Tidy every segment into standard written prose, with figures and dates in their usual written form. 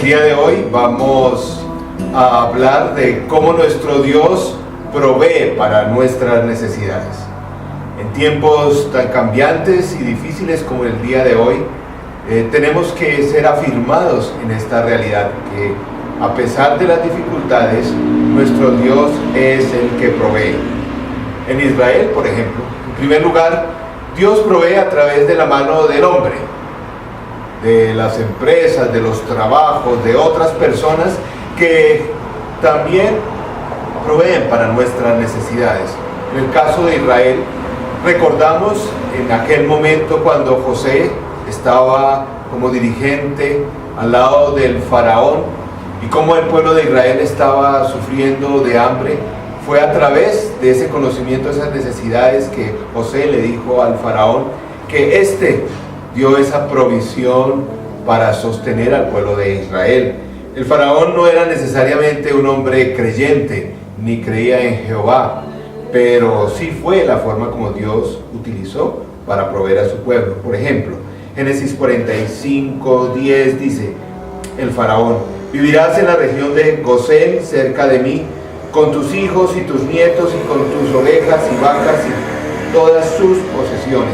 día de hoy vamos a hablar de cómo nuestro Dios provee para nuestras necesidades. En tiempos tan cambiantes y difíciles como el día de hoy, tenemos que ser afirmados en esta realidad, que a pesar de las dificultades, nuestro Dios es el que provee. En Israel, por ejemplo, en primer lugar, Dios provee a través de la mano del hombre, de las empresas, de los trabajos, de otras personas que también proveen para nuestras necesidades. En el caso de Israel, recordamos en aquel momento cuando José estaba como dirigente al lado del faraón y cómo el pueblo de Israel estaba sufriendo de hambre. Fue a través de ese conocimiento de esas necesidades que José le dijo al faraón que éste dio esa provisión para sostener al pueblo de Israel. El faraón no era necesariamente un hombre creyente, ni creía en Jehová, pero sí fue la forma como Dios utilizó para proveer a su pueblo. Por ejemplo, Génesis 45:10 dice, el faraón: vivirás en la región de Gosén, cerca de mí, con tus hijos y tus nietos y con tus ovejas y vacas y todas sus posesiones.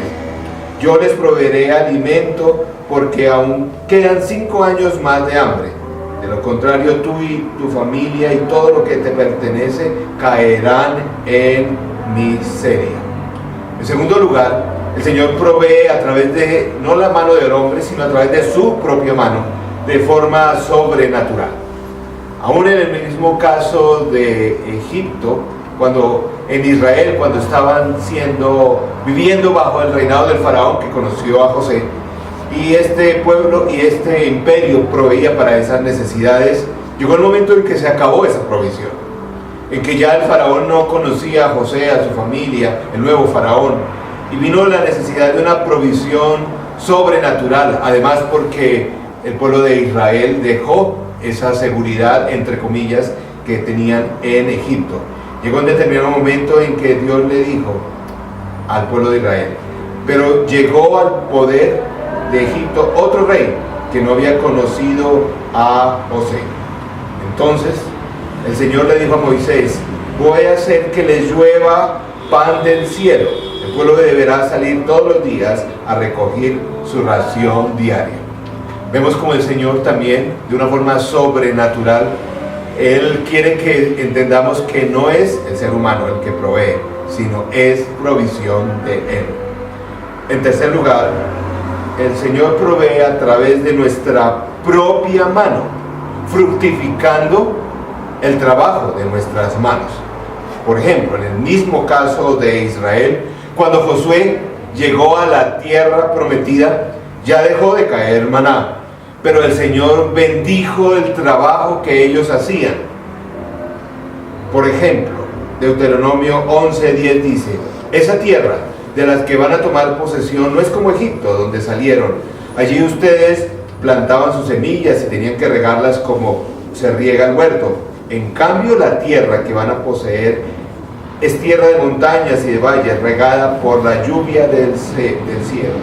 Yo les proveeré alimento porque aún quedan 5 años más de hambre. De lo contrario, tú y tu familia y todo lo que te pertenece caerán en miseria. En segundo lugar, el Señor provee a través de, no la mano del hombre, sino a través de su propia mano, de forma sobrenatural. Aún en el mismo caso de Egipto, cuando en Israel, cuando estaban viviendo bajo el reinado del faraón que conoció a José, y este pueblo y este imperio proveía para esas necesidades, llegó el momento en que se acabó esa provisión, en que ya el faraón no conocía a José, a su familia, el nuevo faraón, y vino la necesidad de una provisión sobrenatural, además porque el pueblo de Israel dejó esa seguridad, entre comillas, que tenían en Egipto. Llegó un determinado momento en que Dios le dijo al pueblo de Israel, pero llegó al poder de Egipto otro rey que no había conocido a José. Entonces el Señor le dijo a Moisés: voy a hacer que les llueva pan del cielo. El pueblo deberá salir todos los días a recoger su ración diaria. Vemos como el Señor también, de una forma sobrenatural, Él quiere que entendamos que no es el ser humano el que provee, sino es provisión de Él. En tercer lugar, el Señor provee a través de nuestra propia mano, fructificando el trabajo de nuestras manos. Por ejemplo, en el mismo caso de Israel, cuando Josué llegó a la tierra prometida, ya dejó de caer maná, pero el Señor bendijo el trabajo que ellos hacían. Por ejemplo, Deuteronomio 11:10 dice: esa tierra de las que van a tomar posesión no es como Egipto, donde salieron. Allí ustedes plantaban sus semillas y tenían que regarlas como se riega el huerto. En cambio, la tierra que van a poseer es tierra de montañas y de valles, regada por la lluvia del cielo.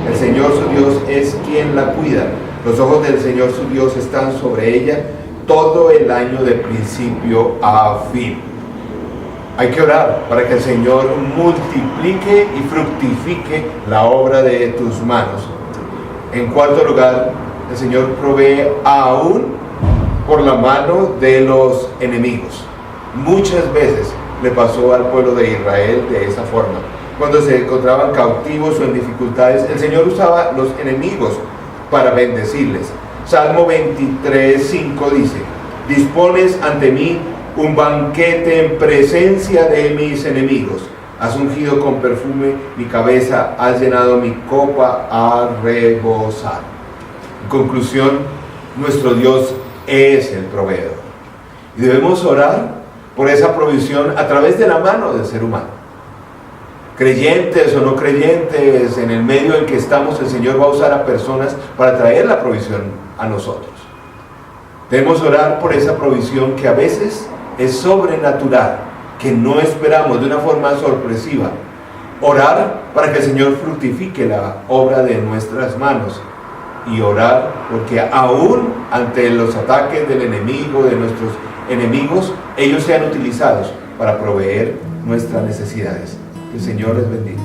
El Señor su Dios es quien la cuida. Los ojos del Señor su Dios están sobre ella todo el año de principio a fin. Hay que orar para que el Señor multiplique y fructifique la obra de tus manos. En cuarto lugar, el Señor provee aún por la mano de los enemigos. Muchas veces le pasó al pueblo de Israel de esa forma. Cuando se encontraban cautivos o en dificultades, el Señor usaba los enemigos para bendecirles. Salmo 23:5 dice: dispones ante mí un banquete en presencia de mis enemigos. Has ungido con perfume mi cabeza, has llenado mi copa a rebosar. En conclusión, nuestro Dios es el proveedor. Y debemos orar por esa provisión a través de la mano del ser humano. Creyentes o no creyentes, en el medio en que estamos, el Señor va a usar a personas para traer la provisión a nosotros. Debemos orar por esa provisión que a veces es sobrenatural, que no esperamos, de una forma sorpresiva. Orar para que el Señor fructifique la obra de nuestras manos. y orar, porque aún ante los ataques del enemigo, de nuestros enemigos, ellos sean utilizados para proveer nuestras necesidades. Que el Señor les bendiga.